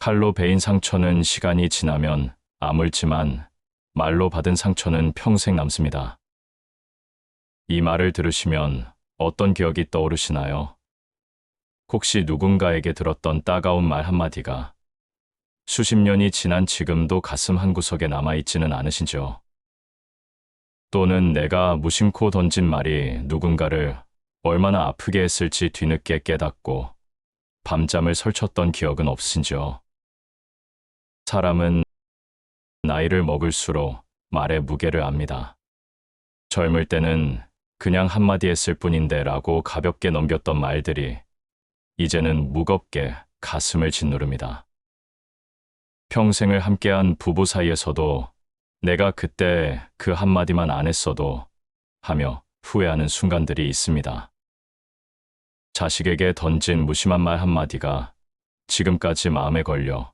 칼로 베인 상처는 시간이 지나면 아물지만 말로 받은 상처는 평생 남습니다. 이 말을 들으시면 어떤 기억이 떠오르시나요? 혹시 누군가에게 들었던 따가운 말 한마디가 수십 년이 지난 지금도 가슴 한구석에 남아있지는 않으신지요? 또는 내가 무심코 던진 말이 누군가를 얼마나 아프게 했을지 뒤늦게 깨닫고 밤잠을 설쳤던 기억은 없으신지요? 사람은 나이를 먹을수록 말의 무게를 압니다. 젊을 때는 그냥 한마디 했을 뿐인데 라고 가볍게 넘겼던 말들이 이제는 무겁게 가슴을 짓누릅니다. 평생을 함께한 부부 사이에서도 내가 그때 그 한마디만 안 했어도 하며 후회하는 순간들이 있습니다. 자식에게 던진 무심한 말 한마디가 지금까지 마음에 걸려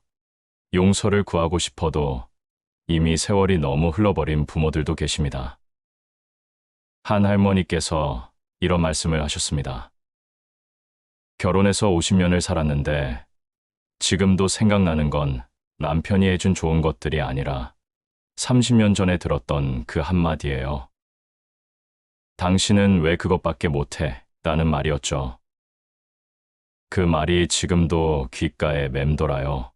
용서를 구하고 싶어도 이미 세월이 너무 흘러버린 부모들도 계십니다. 한 할머니께서 이런 말씀을 하셨습니다. 결혼해서 50년을 살았는데 지금도 생각나는 건 남편이 해준 좋은 것들이 아니라 30년 전에 들었던 그 한마디예요. 당신은 왜 그것밖에 못해? 라는 말이었죠. 그 말이 지금도 귓가에 맴돌아요.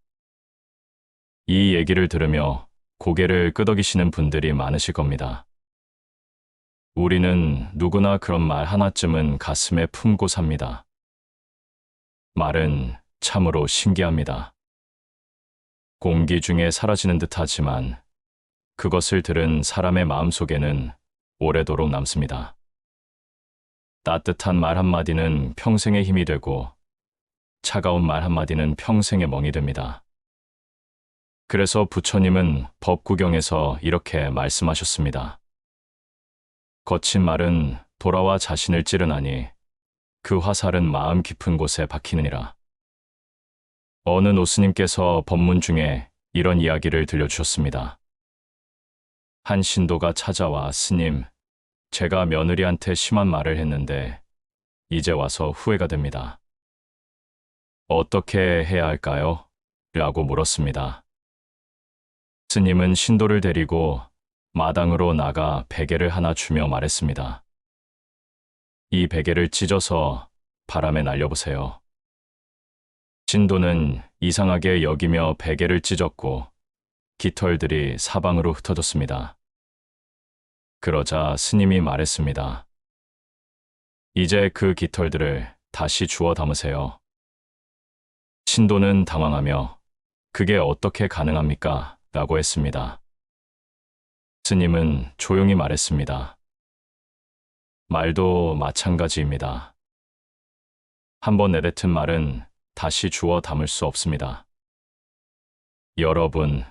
이 얘기를 들으며 고개를 끄덕이시는 분들이 많으실 겁니다. 우리는 누구나 그런 말 하나쯤은 가슴에 품고 삽니다. 말은 참으로 신기합니다. 공기 중에 사라지는 듯하지만 그것을 들은 사람의 마음속에는 오래도록 남습니다. 따뜻한 말 한마디는 평생의 힘이 되고 차가운 말 한마디는 평생의 멍이 됩니다. 그래서 부처님은 법구경에서 이렇게 말씀하셨습니다. 거친 말은 돌아와 자신을 찌르나니 그 화살은 마음 깊은 곳에 박히느니라. 어느 노스님께서 법문 중에 이런 이야기를 들려주셨습니다. 한 신도가 찾아와 스님, 제가 며느리한테 심한 말을 했는데 이제 와서 후회가 됩니다. 어떻게 해야 할까요? 라고 물었습니다. 스님은 신도를 데리고 마당으로 나가 베개를 하나 주며 말했습니다. 이 베개를 찢어서 바람에 날려보세요. 신도는 이상하게 여기며 베개를 찢었고 깃털들이 사방으로 흩어졌습니다. 그러자 스님이 말했습니다. 이제 그 깃털들을 다시 주워 담으세요. 신도는 당황하며 그게 어떻게 가능합니까? 라고 했습니다. 스님은 조용히 말했습니다. 말도 마찬가지입니다. 한번 내뱉은 말은 다시 주워 담을 수 없습니다. 여러분,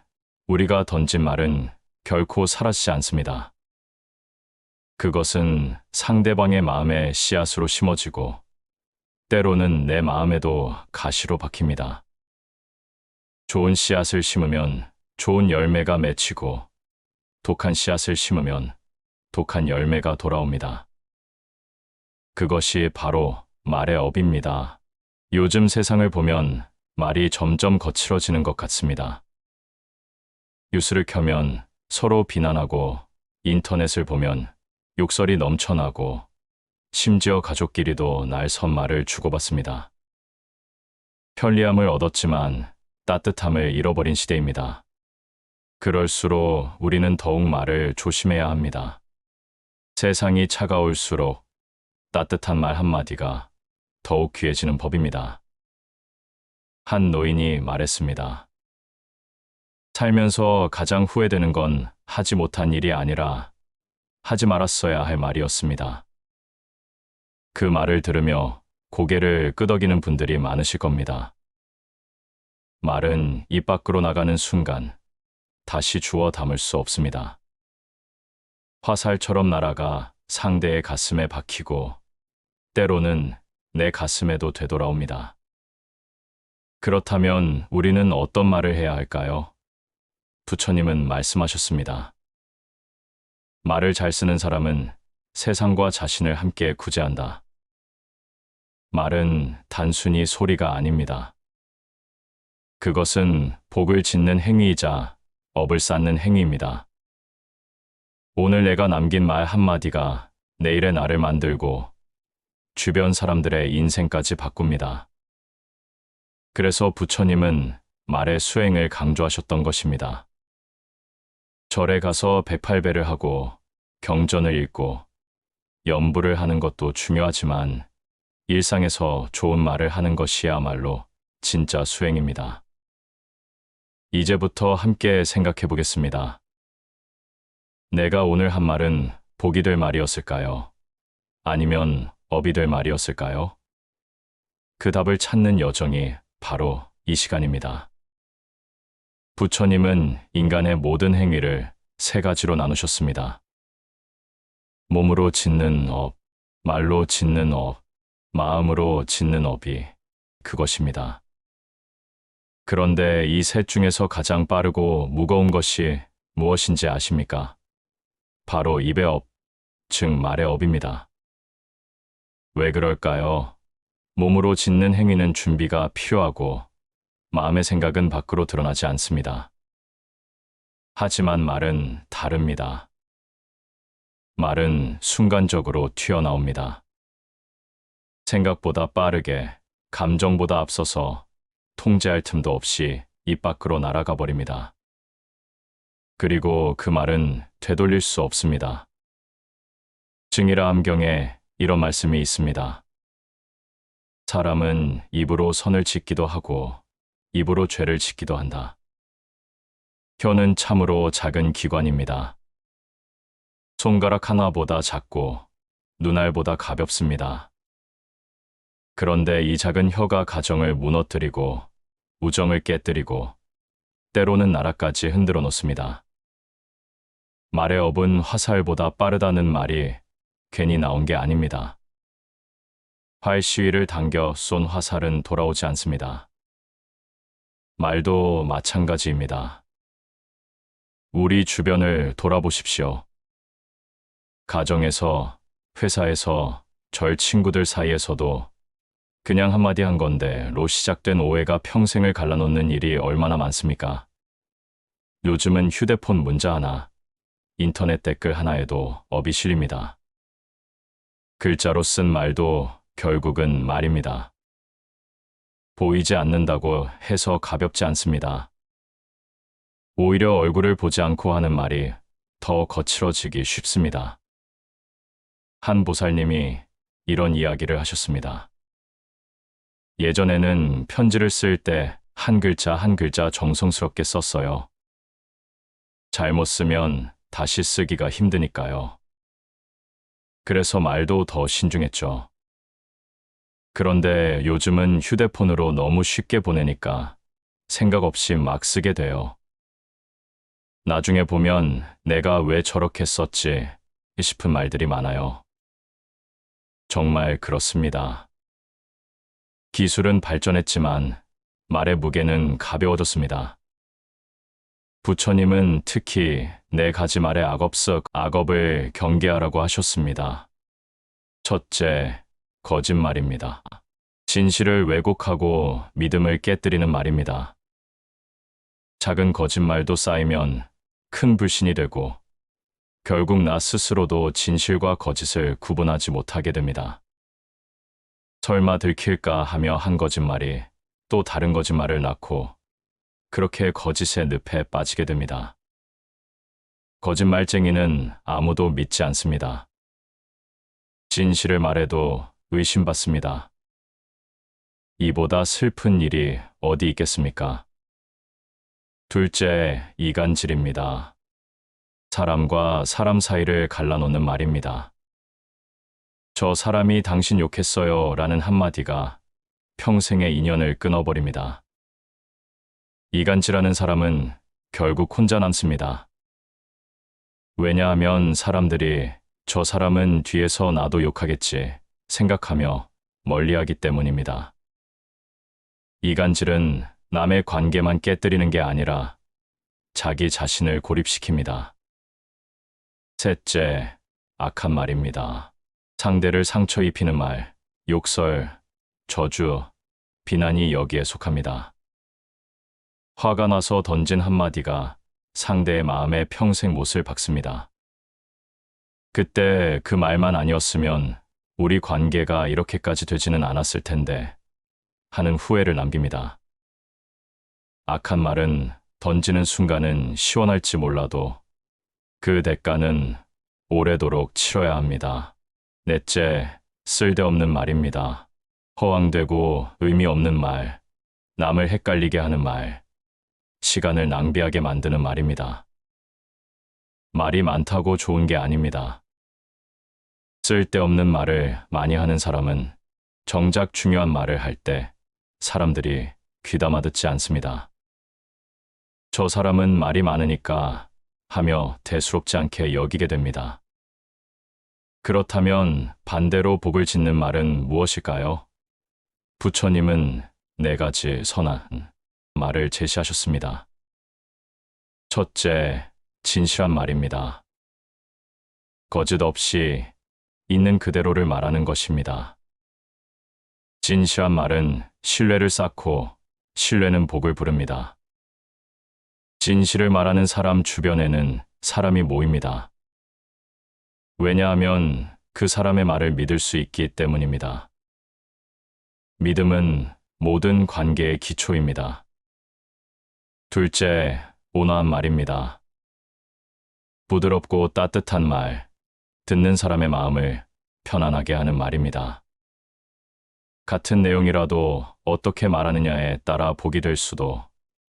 우리가 던진 말은 결코 사라지지 않습니다. 그것은 상대방의 마음에 씨앗으로 심어지고 때로는 내 마음에도 가시로 박힙니다. 좋은 씨앗을 심으면 좋은 열매가 맺히고 독한 씨앗을 심으면 독한 열매가 돌아옵니다. 그것이 바로 말의 업입니다. 요즘 세상을 보면 말이 점점 거칠어지는 것 같습니다. 뉴스를 켜면 서로 비난하고 인터넷을 보면 욕설이 넘쳐나고 심지어 가족끼리도 날 선말을 주고받습니다. 편리함을 얻었지만 따뜻함을 잃어버린 시대입니다. 그럴수록 우리는 더욱 말을 조심해야 합니다. 세상이 차가울수록 따뜻한 말 한마디가 더욱 귀해지는 법입니다. 한 노인이 말했습니다. 살면서 가장 후회되는 건 하지 못한 일이 아니라 하지 말았어야 할 말이었습니다. 그 말을 들으며 고개를 끄덕이는 분들이 많으실 겁니다. 말은 입 밖으로 나가는 순간 다시 주워 담을 수 없습니다. 화살처럼 날아가 상대의 가슴에 박히고 때로는 내 가슴에도 되돌아옵니다. 그렇다면 우리는 어떤 말을 해야 할까요? 부처님은 말씀하셨습니다. 말을 잘 쓰는 사람은 세상과 자신을 함께 구제한다. 말은 단순히 소리가 아닙니다. 그것은 복을 짓는 행위이자 업을 쌓는 행위입니다. 오늘 내가 남긴 말 한마디가 내일의 나를 만들고 주변 사람들의 인생까지 바꿉니다. 그래서 부처님은 말의 수행을 강조하셨던 것입니다. 절에 가서 108배를 하고 경전을 읽고 염불을 하는 것도 중요하지만 일상에서 좋은 말을 하는 것이야말로 진짜 수행입니다. 이제부터 함께 생각해 보겠습니다. 내가 오늘 한 말은 복이 될 말이었을까요? 아니면 업이 될 말이었을까요? 그 답을 찾는 여정이 바로 이 시간입니다. 부처님은 인간의 모든 행위를 세 가지로 나누셨습니다. 몸으로 짓는 업, 말로 짓는 업, 마음으로 짓는 업이 그것입니다. 그런데 이 셋 중에서 가장 빠르고 무거운 것이 무엇인지 아십니까? 바로 입의 업, 즉 말의 업입니다. 왜 그럴까요? 몸으로 짓는 행위는 준비가 필요하고 마음의 생각은 밖으로 드러나지 않습니다. 하지만 말은 다릅니다. 말은 순간적으로 튀어나옵니다. 생각보다 빠르게, 감정보다 앞서서 통제할 틈도 없이 입 밖으로 날아가 버립니다. 그리고 그 말은 되돌릴 수 없습니다. 증이라 함경에 이런 말씀이 있습니다. 사람은 입으로 선을 짓기도 하고 입으로 죄를 짓기도 한다. 혀는 참으로 작은 기관입니다. 손가락 하나보다 작고 눈알보다 가볍습니다. 그런데 이 작은 혀가 가정을 무너뜨리고 우정을 깨뜨리고 때로는 나라까지 흔들어 놓습니다. 말의 업은 화살보다 빠르다는 말이 괜히 나온 게 아닙니다. 활 시위를 당겨 쏜 화살은 돌아오지 않습니다. 말도 마찬가지입니다. 우리 주변을 돌아보십시오. 가정에서, 회사에서, 절 친구들 사이에서도 그냥 한마디 한 건데로 시작된 오해가 평생을 갈라놓는 일이 얼마나 많습니까? 요즘은 휴대폰 문자 하나, 인터넷 댓글 하나에도 업이 실립니다. 글자로 쓴 말도 결국은 말입니다. 보이지 않는다고 해서 가볍지 않습니다. 오히려 얼굴을 보지 않고 하는 말이 더 거칠어지기 쉽습니다. 한 보살님이 이런 이야기를 하셨습니다. 예전에는 편지를 쓸 때 한 글자 한 글자 정성스럽게 썼어요. 잘못 쓰면 다시 쓰기가 힘드니까요. 그래서 말도 더 신중했죠. 그런데 요즘은 휴대폰으로 너무 쉽게 보내니까 생각 없이 막 쓰게 돼요. 나중에 보면 내가 왜 저렇게 썼지 싶은 말들이 많아요. 정말 그렇습니다. 기술은 발전했지만 말의 무게는 가벼워졌습니다. 부처님은 특히 네 가지 말의 악업석, 악업을 경계하라고 하셨습니다. 첫째, 거짓말입니다. 진실을 왜곡하고 믿음을 깨뜨리는 말입니다. 작은 거짓말도 쌓이면 큰 불신이 되고 결국 나 스스로도 진실과 거짓을 구분하지 못하게 됩니다. 설마 들킬까 하며 한 거짓말이 또 다른 거짓말을 낳고 그렇게 거짓의 늪에 빠지게 됩니다. 거짓말쟁이는 아무도 믿지 않습니다. 진실을 말해도 의심받습니다. 이보다 슬픈 일이 어디 있겠습니까? 둘째, 이간질입니다. 사람과 사람 사이를 갈라놓는 말입니다. 저 사람이 당신 욕했어요 라는 한마디가 평생의 인연을 끊어버립니다. 이간질하는 사람은 결국 혼자 남습니다. 왜냐하면 사람들이 저 사람은 뒤에서 나도 욕하겠지 생각하며 멀리하기 때문입니다. 이간질은 남의 관계만 깨뜨리는 게 아니라 자기 자신을 고립시킵니다. 셋째, 악한 말입니다. 상대를 상처 입히는 말, 욕설, 저주, 비난이 여기에 속합니다. 화가 나서 던진 한마디가 상대의 마음에 평생 못을 박습니다. 그때 그 말만 아니었으면 우리 관계가 이렇게까지 되지는 않았을 텐데 하는 후회를 남깁니다. 악한 말은 던지는 순간은 시원할지 몰라도 그 대가는 오래도록 치러야 합니다. 넷째, 쓸데없는 말입니다. 허황되고 의미 없는 말, 남을 헷갈리게 하는 말, 시간을 낭비하게 만드는 말입니다. 말이 많다고 좋은 게 아닙니다. 쓸데없는 말을 많이 하는 사람은 정작 중요한 말을 할 때 사람들이 귀담아 듣지 않습니다. 저 사람은 말이 많으니까 하며 대수롭지 않게 여기게 됩니다. 그렇다면 반대로 복을 짓는 말은 무엇일까요? 부처님은 4가지 선한 말을 제시하셨습니다. 첫째, 진실한 말입니다. 거짓 없이 있는 그대로를 말하는 것입니다. 진실한 말은 신뢰를 쌓고 신뢰는 복을 부릅니다. 진실을 말하는 사람 주변에는 사람이 모입니다. 왜냐하면 그 사람의 말을 믿을 수 있기 때문입니다. 믿음은 모든 관계의 기초입니다. 둘째, 온화한 말입니다. 부드럽고 따뜻한 말, 듣는 사람의 마음을 편안하게 하는 말입니다. 같은 내용이라도 어떻게 말하느냐에 따라 복이 될 수도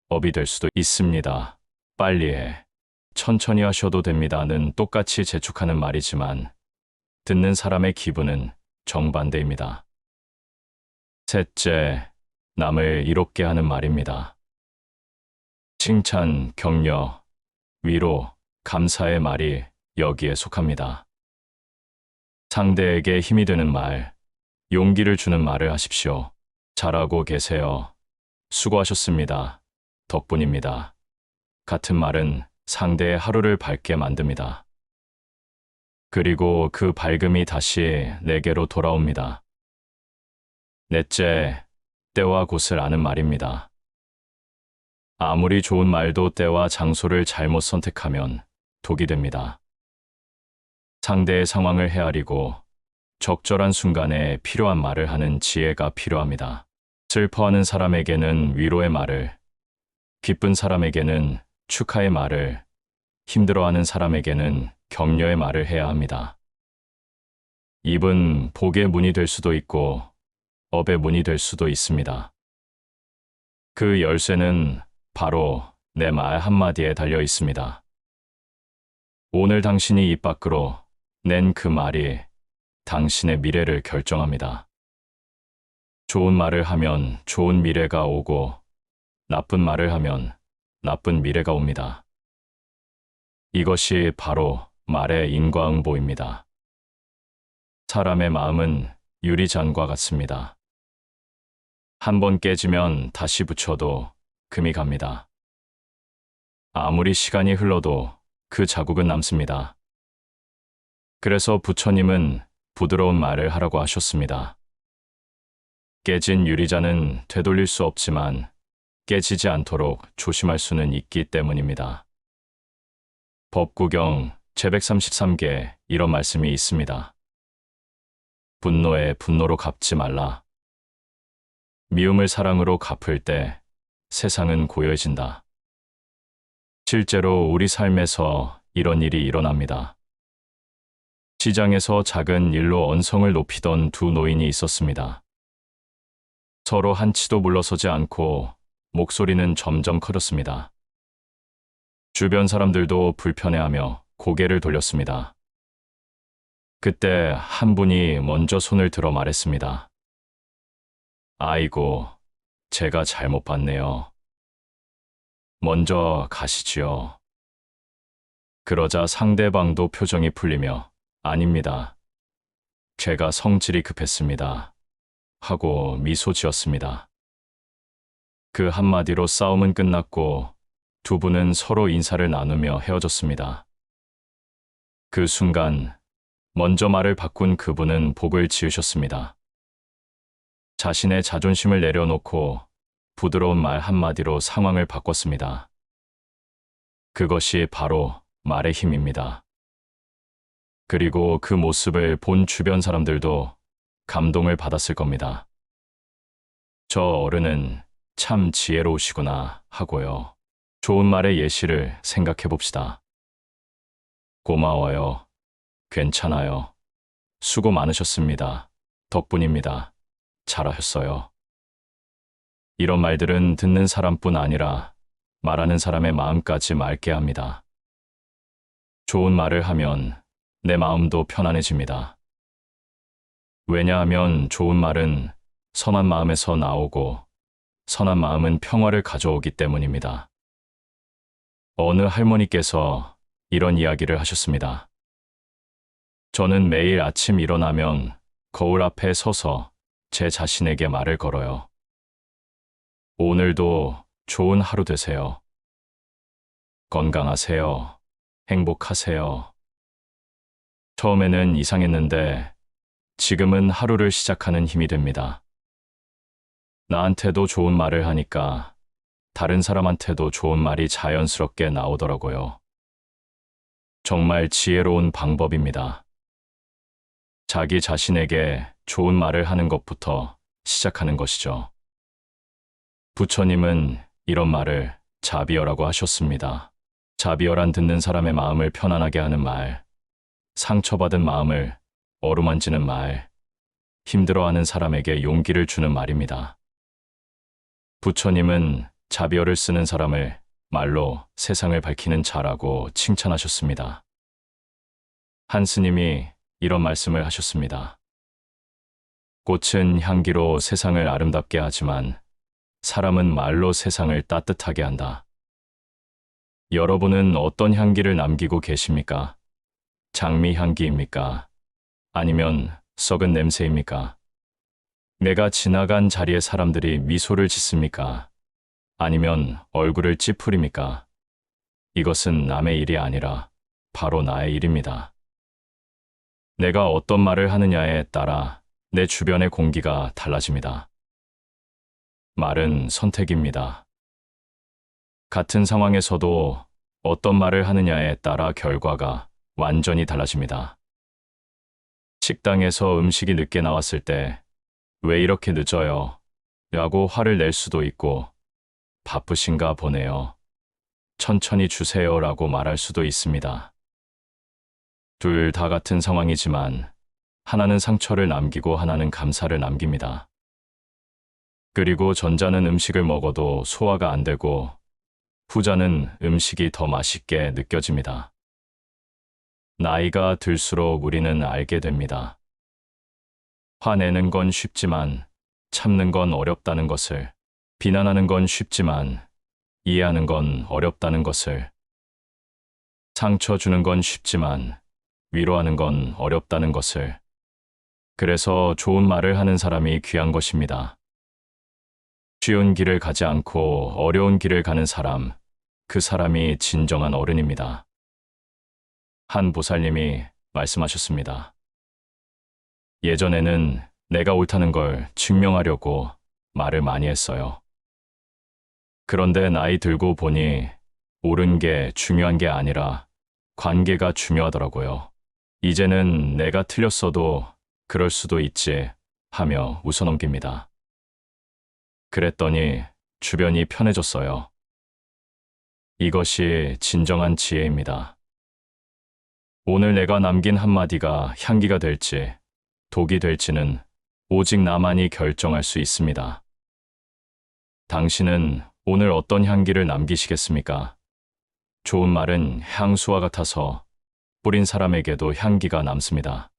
업이 될 수도 있습니다. 빨리 해, 천천히 하셔도 됩니다는 똑같이 재촉하는 말이지만 듣는 사람의 기분은 정반대입니다. 셋째, 남을 이롭게 하는 말입니다. 칭찬, 격려, 위로, 감사의 말이 여기에 속합니다. 상대에게 힘이 되는 말, 용기를 주는 말을 하십시오. 잘하고 계세요. 수고하셨습니다. 덕분입니다. 같은 말은 상대의 하루를 밝게 만듭니다. 그리고 그 밝음이 다시 내게로 돌아옵니다. 넷째, 때와 곳을 아는 말입니다. 아무리 좋은 말도 때와 장소를 잘못 선택하면 독이 됩니다. 상대의 상황을 헤아리고 적절한 순간에 필요한 말을 하는 지혜가 필요합니다. 슬퍼하는 사람에게는 위로의 말을, 기쁜 사람에게는 축하의 말을, 힘들어하는 사람에게는 격려의 말을 해야 합니다. 입은 복의 문이 될 수도 있고 업의 문이 될 수도 있습니다. 그 열쇠는 바로 내 말 한마디에 달려 있습니다. 오늘 당신이 입 밖으로 낸 그 말이 당신의 미래를 결정합니다. 좋은 말을 하면 좋은 미래가 오고 나쁜 말을 하면 나쁜 미래가 옵니다. 이것이 바로 말의 인과응보입니다. 사람의 마음은 유리잔과 같습니다. 한 번 깨지면 다시 붙여도 금이 갑니다. 아무리 시간이 흘러도 그 자국은 남습니다. 그래서 부처님은 부드러운 말을 하라고 하셨습니다. 깨진 유리잔은 되돌릴 수 없지만 깨지지 않도록 조심할 수는 있기 때문입니다. 법구경 제133개 이런 말씀이 있습니다. 분노에 분노로 갚지 말라. 미움을 사랑으로 갚을 때 세상은 고요해진다. 실제로 우리 삶에서 이런 일이 일어납니다. 시장에서 작은 일로 언성을 높이던 두 노인이 있었습니다. 서로 한치도 물러서지 않고 목소리는 점점 커졌습니다. 주변 사람들도 불편해하며 고개를 돌렸습니다. 그때 한 분이 먼저 손을 들어 말했습니다. 아이고, 제가 잘못 봤네요. 먼저 가시지요. 그러자 상대방도 표정이 풀리며 아닙니다. 제가 성질이 급했습니다. 하고 미소 지었습니다. 그 한마디로 싸움은 끝났고 두 분은 서로 인사를 나누며 헤어졌습니다. 그 순간 먼저 말을 바꾼 그분은 복을 지으셨습니다. 자신의 자존심을 내려놓고 부드러운 말 한마디로 상황을 바꿨습니다. 그것이 바로 말의 힘입니다. 그리고 그 모습을 본 주변 사람들도 감동을 받았을 겁니다. 저 어른은 참 지혜로우시구나 하고요. 좋은 말의 예시를 생각해 봅시다. 고마워요. 괜찮아요. 수고 많으셨습니다. 덕분입니다. 잘하셨어요. 이런 말들은 듣는 사람뿐 아니라 말하는 사람의 마음까지 맑게 합니다. 좋은 말을 하면 내 마음도 편안해집니다. 왜냐하면 좋은 말은 선한 마음에서 나오고 선한 마음은 평화를 가져오기 때문입니다. 어느 할머니께서 이런 이야기를 하셨습니다. 저는 매일 아침 일어나면 거울 앞에 서서 제 자신에게 말을 걸어요. 오늘도 좋은 하루 되세요. 건강하세요. 행복하세요. 처음에는 이상했는데 지금은 하루를 시작하는 힘이 됩니다. 나한테도 좋은 말을 하니까 다른 사람한테도 좋은 말이 자연스럽게 나오더라고요. 정말 지혜로운 방법입니다. 자기 자신에게 좋은 말을 하는 것부터 시작하는 것이죠. 부처님은 이런 말을 자비어라고 하셨습니다. 자비어란 듣는 사람의 마음을 편안하게 하는 말, 상처받은 마음을 어루만지는 말, 힘들어하는 사람에게 용기를 주는 말입니다. 부처님은 자비어를 쓰는 사람을 말로 세상을 밝히는 자라고 칭찬하셨습니다. 한 스님이 이런 말씀을 하셨습니다. 꽃은 향기로 세상을 아름답게 하지만 사람은 말로 세상을 따뜻하게 한다. 여러분은 어떤 향기를 남기고 계십니까? 장미 향기입니까? 아니면 썩은 냄새입니까? 내가 지나간 자리에 사람들이 미소를 짓습니까? 아니면 얼굴을 찌푸립니까? 이것은 남의 일이 아니라 바로 나의 일입니다. 내가 어떤 말을 하느냐에 따라 내 주변의 공기가 달라집니다. 말은 선택입니다. 같은 상황에서도 어떤 말을 하느냐에 따라 결과가 완전히 달라집니다. 식당에서 음식이 늦게 나왔을 때 왜 이렇게 늦어요? 라고 화를 낼 수도 있고 바쁘신가 보네요. 천천히 주세요 라고 말할 수도 있습니다. 둘 다 같은 상황이지만 하나는 상처를 남기고 하나는 감사를 남깁니다. 그리고 전자는 음식을 먹어도 소화가 안 되고 후자는 음식이 더 맛있게 느껴집니다. 나이가 들수록 우리는 알게 됩니다. 화내는 건 쉽지만 참는 건 어렵다는 것을, 비난하는 건 쉽지만 이해하는 건 어렵다는 것을, 상처 주는 건 쉽지만 위로하는 건 어렵다는 것을. 그래서 좋은 말을 하는 사람이 귀한 것입니다. 쉬운 길을 가지 않고 어려운 길을 가는 사람, 그 사람이 진정한 어른입니다. 한 보살님이 말씀하셨습니다. 예전에는 내가 옳다는 걸 증명하려고 말을 많이 했어요. 그런데 나이 들고 보니 옳은 게 중요한 게 아니라 관계가 중요하더라고요. 이제는 내가 틀렸어도 그럴 수도 있지 하며 웃어넘깁니다. 그랬더니 주변이 편해졌어요. 이것이 진정한 지혜입니다. 오늘 내가 남긴 한마디가 향기가 될지 독이 될지는 오직 나만이 결정할 수 있습니다. 당신은 오늘 어떤 향기를 남기시겠습니까? 좋은 말은 향수와 같아서 뿌린 사람에게도 향기가 남습니다.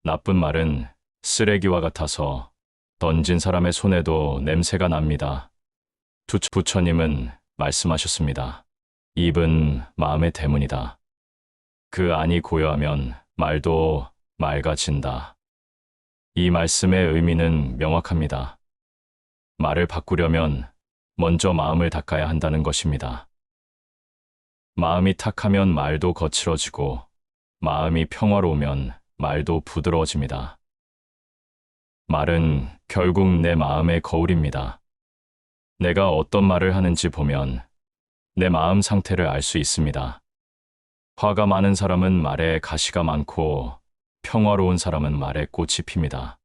나쁜 말은 쓰레기와 같아서 던진 사람의 손에도 냄새가 납니다. 부처님은 말씀하셨습니다. 입은 마음의 대문이다. 그 안이 고요하면 말도 맑아진다. 이 말씀의 의미는 명확합니다. 말을 바꾸려면 먼저 마음을 닦아야 한다는 것입니다. 마음이 탁하면 말도 거칠어지고 마음이 평화로우면 말도 부드러워집니다. 말은 결국 내 마음의 거울입니다. 내가 어떤 말을 하는지 보면 내 마음 상태를 알 수 있습니다. 화가 많은 사람은 말에 가시가 많고 평화로운 사람은 말에 꽃이 핍니다.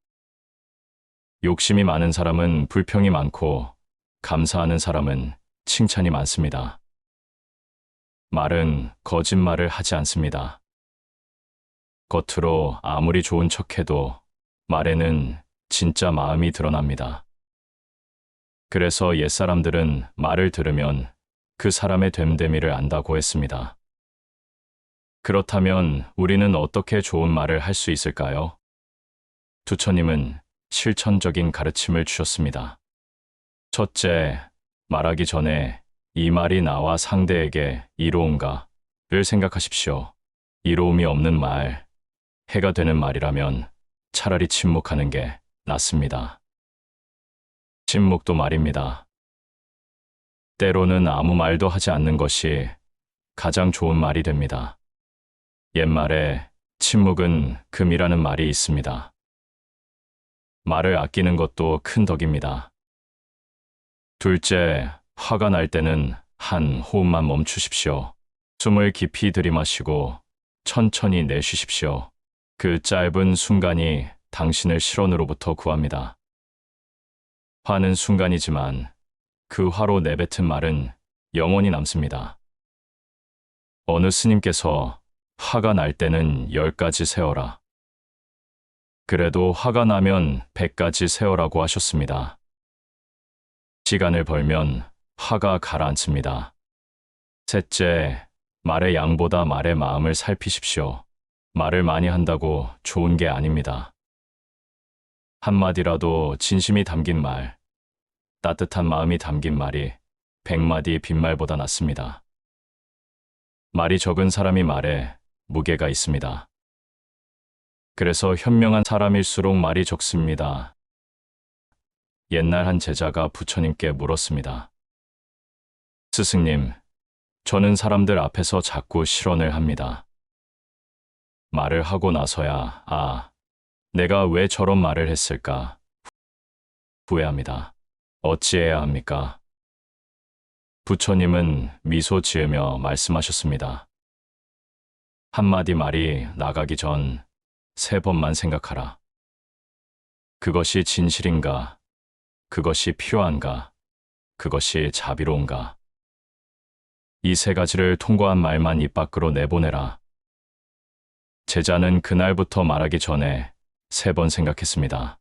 욕심이 많은 사람은 불평이 많고 감사하는 사람은 칭찬이 많습니다. 말은 거짓말을 하지 않습니다. 겉으로 아무리 좋은 척해도 말에는 진짜 마음이 드러납니다. 그래서 옛사람들은 말을 들으면 그 사람의 됨됨이를 안다고 했습니다. 그렇다면 우리는 어떻게 좋은 말을 할 수 있을까요? 부처님은 실천적인 가르침을 주셨습니다. 첫째, 말하기 전에 이 말이 나와 상대에게 이로운가를 생각하십시오. 이로움이 없는 말, 해가 되는 말이라면 차라리 침묵하는 게 낫습니다. 침묵도 말입니다. 때로는 아무 말도 하지 않는 것이 가장 좋은 말이 됩니다. 옛말에 침묵은 금이라는 말이 있습니다. 말을 아끼는 것도 큰 덕입니다. 둘째, 화가 날 때는 한 호흡만 멈추십시오. 숨을 깊이 들이마시고 천천히 내쉬십시오. 그 짧은 순간이 당신을 실온으로부터 구합니다. 화는 순간이지만 그 화로 내뱉은 말은 영원히 남습니다. 어느 스님께서 화가 날 때는 10가지 세어라. 그래도 화가 나면 100가지 세어라고 하셨습니다. 시간을 벌면 화가 가라앉습니다. 셋째, 말의 양보다 말의 마음을 살피십시오. 말을 많이 한다고 좋은 게 아닙니다. 한마디라도 진심이 담긴 말, 따뜻한 마음이 담긴 말이 100마디 빈말보다 낫습니다. 말이 적은 사람이 말에 무게가 있습니다. 그래서 현명한 사람일수록 말이 적습니다. 옛날 한 제자가 부처님께 물었습니다. 스승님, 저는 사람들 앞에서 자꾸 실언을 합니다. 말을 하고 나서야, 내가 왜 저런 말을 했을까 후회합니다. 어찌해야 합니까? 부처님은 미소 지으며 말씀하셨습니다. 한마디 말이 나가기 전 3번만 생각하라. 그것이 진실인가? 그것이 필요한가? 그것이 자비로운가? 이 3가지를 통과한 말만 입 밖으로 내보내라. 제자는 그날부터 말하기 전에 3번 생각했습니다.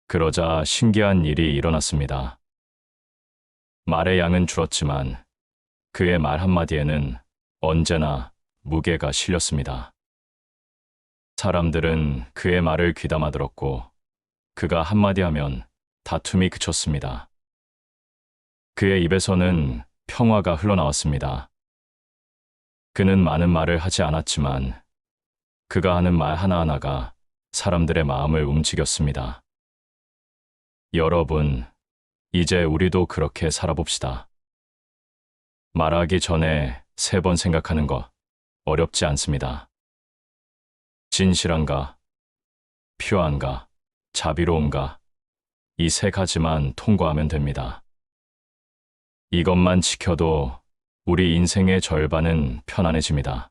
그러자 신기한 일이 일어났습니다. 말의 양은 줄었지만 그의 말 한마디에는 언제나 무게가 실렸습니다. 사람들은 그의 말을 귀담아 들었고 그가 한마디 하면 다툼이 그쳤습니다. 그의 입에서는 평화가 흘러나왔습니다. 그는 많은 말을 하지 않았지만 그가 하는 말 하나하나가 사람들의 마음을 움직였습니다. 여러분, 이제 우리도 그렇게 살아봅시다. 말하기 전에 3번 생각하는 것 어렵지 않습니다. 진실한가, 필요한가, 자비로운가, 이 3가지만 통과하면 됩니다. 이것만 지켜도 우리 인생의 절반은 편안해집니다.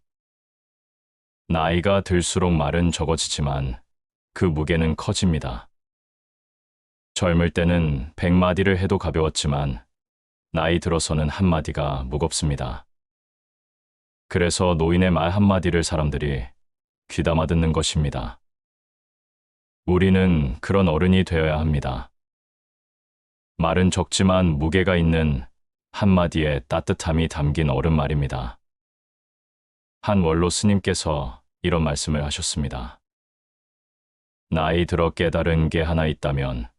나이가 들수록 말은 적어지지만 그 무게는 커집니다. 젊을 때는 100마디를 해도 가벼웠지만 나이 들어서는 한마디가 무겁습니다. 그래서 노인의 말 한마디를 사람들이 귀담아 듣는 것입니다. 우리는 그런 어른이 되어야 합니다. 말은 적지만 무게가 있는 한마디에 따뜻함이 담긴 어른 말입니다. 한 원로 스님께서 이런 말씀을 하셨습니다. 나이 들어 깨달은 게 하나 있다면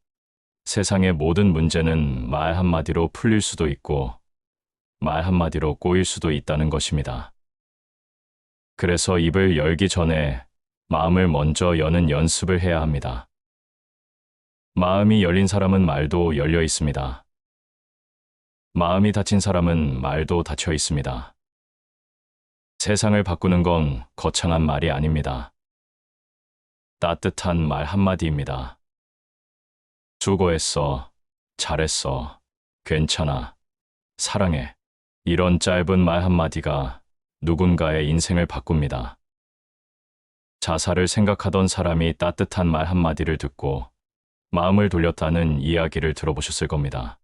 세상의 모든 문제는 말 한마디로 풀릴 수도 있고 말 한마디로 꼬일 수도 있다는 것입니다. 그래서 입을 열기 전에 마음을 먼저 여는 연습을 해야 합니다. 마음이 열린 사람은 말도 열려 있습니다. 마음이 닫힌 사람은 말도 닫혀 있습니다. 세상을 바꾸는 건 거창한 말이 아닙니다. 따뜻한 말 한마디입니다. 수고했어, 잘했어, 괜찮아, 사랑해. 이런 짧은 말 한마디가 누군가의 인생을 바꿉니다. 자살을 생각하던 사람이 따뜻한 말 한마디를 듣고 마음을 돌렸다는 이야기를 들어보셨을 겁니다.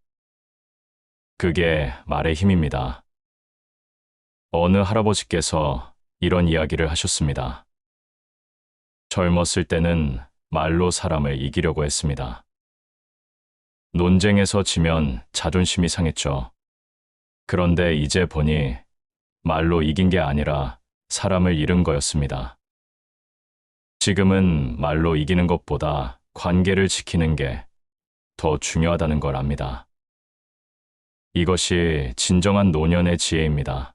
그게 말의 힘입니다. 어느 할아버지께서 이런 이야기를 하셨습니다. 젊었을 때는 말로 사람을 이기려고 했습니다. 논쟁에서 지면 자존심이 상했죠. 그런데 이제 보니 말로 이긴 게 아니라 사람을 잃은 거였습니다. 지금은 말로 이기는 것보다 관계를 지키는 게 더 중요하다는 걸 압니다. 이것이 진정한 노년의 지혜입니다.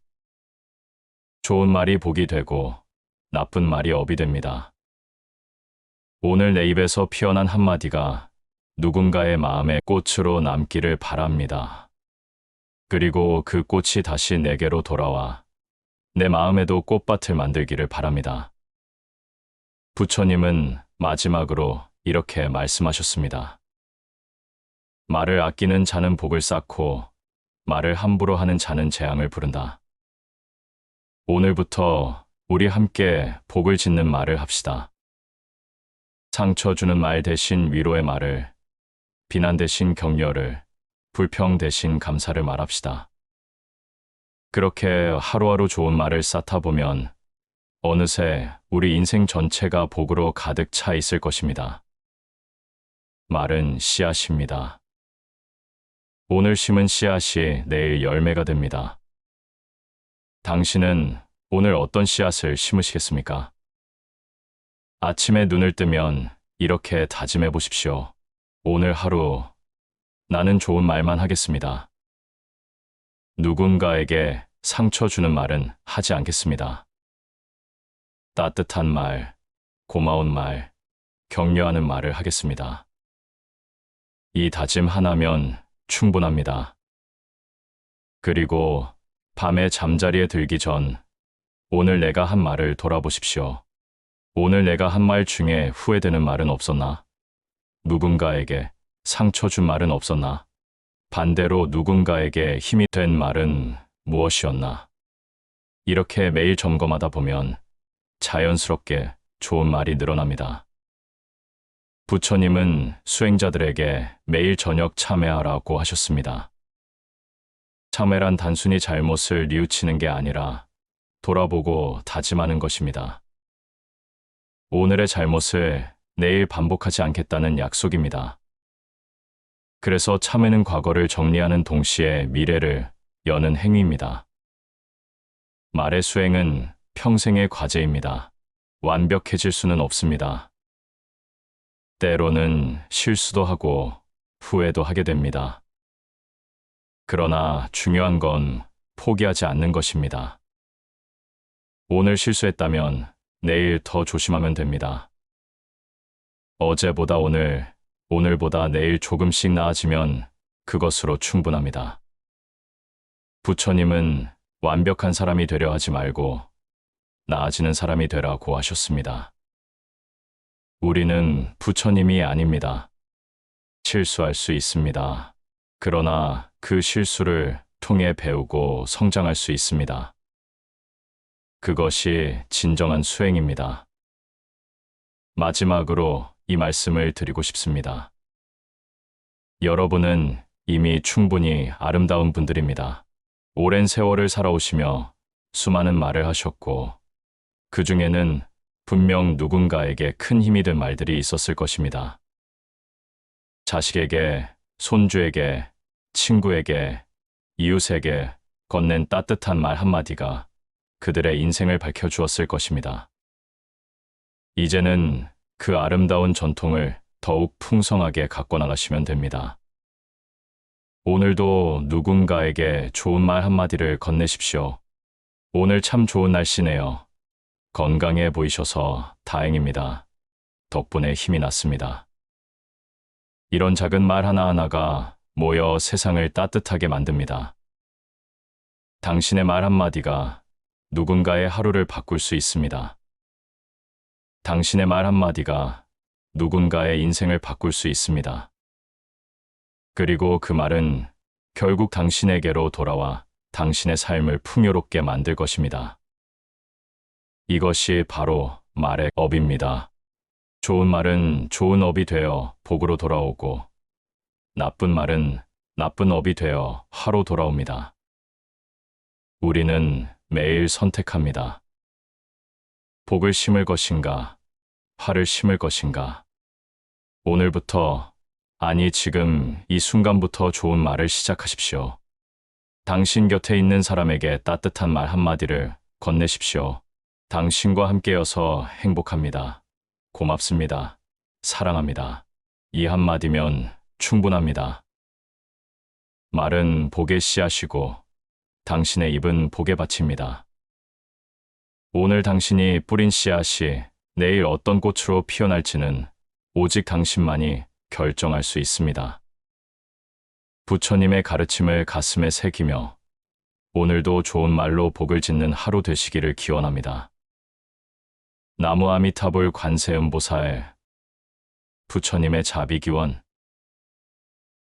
좋은 말이 복이 되고 나쁜 말이 업이 됩니다. 오늘 내 입에서 피어난 한마디가 누군가의 마음의 꽃으로 남기를 바랍니다. 그리고 그 꽃이 다시 내게로 돌아와 내 마음에도 꽃밭을 만들기를 바랍니다. 부처님은 마지막으로 이렇게 말씀하셨습니다. 말을 아끼는 자는 복을 쌓고 말을 함부로 하는 자는 재앙을 부른다. 오늘부터 우리 함께 복을 짓는 말을 합시다. 상처 주는 말 대신 위로의 말을, 비난 대신 격려를, 불평 대신 감사를 말합시다. 그렇게 하루하루 좋은 말을 쌓다 보면 어느새 우리 인생 전체가 복으로 가득 차 있을 것입니다. 말은 씨앗입니다. 오늘 심은 씨앗이 내일 열매가 됩니다. 당신은 오늘 어떤 씨앗을 심으시겠습니까? 아침에 눈을 뜨면 이렇게 다짐해 보십시오. 오늘 하루 나는 좋은 말만 하겠습니다. 누군가에게 상처 주는 말은 하지 않겠습니다. 따뜻한 말, 고마운 말, 격려하는 말을 하겠습니다. 이 다짐 하나면 충분합니다. 그리고 밤에 잠자리에 들기 전 오늘 내가 한 말을 돌아보십시오. 오늘 내가 한 말 중에 후회되는 말은 없었나? 누군가에게 상처 준 말은 없었나? 반대로 누군가에게 힘이 된 말은 무엇이었나? 이렇게 매일 점검하다 보면 자연스럽게 좋은 말이 늘어납니다. 부처님은 수행자들에게 매일 저녁 참회하라고 하셨습니다. 참회란 단순히 잘못을 뉘우치는 게 아니라 돌아보고 다짐하는 것입니다. 오늘의 잘못을 내일 반복하지 않겠다는 약속입니다. 그래서 참회는 과거를 정리하는 동시에 미래를 여는 행위입니다. 말의 수행은 평생의 과제입니다. 완벽해질 수는 없습니다. 때로는 실수도 하고 후회도 하게 됩니다. 그러나 중요한 건 포기하지 않는 것입니다. 오늘 실수했다면 내일 더 조심하면 됩니다. 어제보다 오늘, 오늘보다 내일 조금씩 나아지면 그것으로 충분합니다. 부처님은 완벽한 사람이 되려 하지 말고 나아지는 사람이 되라고 하셨습니다. 우리는 부처님이 아닙니다. 실수할 수 있습니다. 그러나 그 실수를 통해 배우고 성장할 수 있습니다. 그것이 진정한 수행입니다. 마지막으로 이 말씀을 드리고 싶습니다. 여러분은 이미 충분히 아름다운 분들입니다. 오랜 세월을 살아오시며 수많은 말을 하셨고, 그 중에는 분명 누군가에게 큰 힘이 된 말들이 있었을 것입니다. 자식에게, 손주에게, 친구에게, 이웃에게 건넨 따뜻한 말 한마디가 그들의 인생을 밝혀주었을 것입니다. 이제는 그 아름다운 전통을 더욱 풍성하게 갖고 나가시면 됩니다. 오늘도 누군가에게 좋은 말 한마디를 건네십시오. 오늘 참 좋은 날씨네요. 건강해 보이셔서 다행입니다. 덕분에 힘이 났습니다. 이런 작은 말 하나하나가 모여 세상을 따뜻하게 만듭니다. 당신의 말 한마디가 누군가의 하루를 바꿀 수 있습니다. 당신의 말 한마디가 누군가의 인생을 바꿀 수 있습니다. 그리고 그 말은 결국 당신에게로 돌아와 당신의 삶을 풍요롭게 만들 것입니다. 이것이 바로 말의 업입니다. 좋은 말은 좋은 업이 되어 복으로 돌아오고, 나쁜 말은 나쁜 업이 되어 화로 돌아옵니다. 우리는 매일 선택합니다. 복을 심을 것인가, 화를 심을 것인가. 오늘부터, 아니 지금 이 순간부터 좋은 말을 시작하십시오. 당신 곁에 있는 사람에게 따뜻한 말 한마디를 건네십시오. 당신과 함께여서 행복합니다. 고맙습니다. 사랑합니다. 이 한마디면 충분합니다. 말은 복의 씨앗이고 당신의 입은 복의 밭입니다. 오늘 당신이 뿌린 씨앗이 내일 어떤 꽃으로 피어날지는 오직 당신만이 결정할 수 있습니다. 부처님의 가르침을 가슴에 새기며 오늘도 좋은 말로 복을 짓는 하루 되시기를 기원합니다. 나무 아미타불 관세음보살 부처님의 자비기원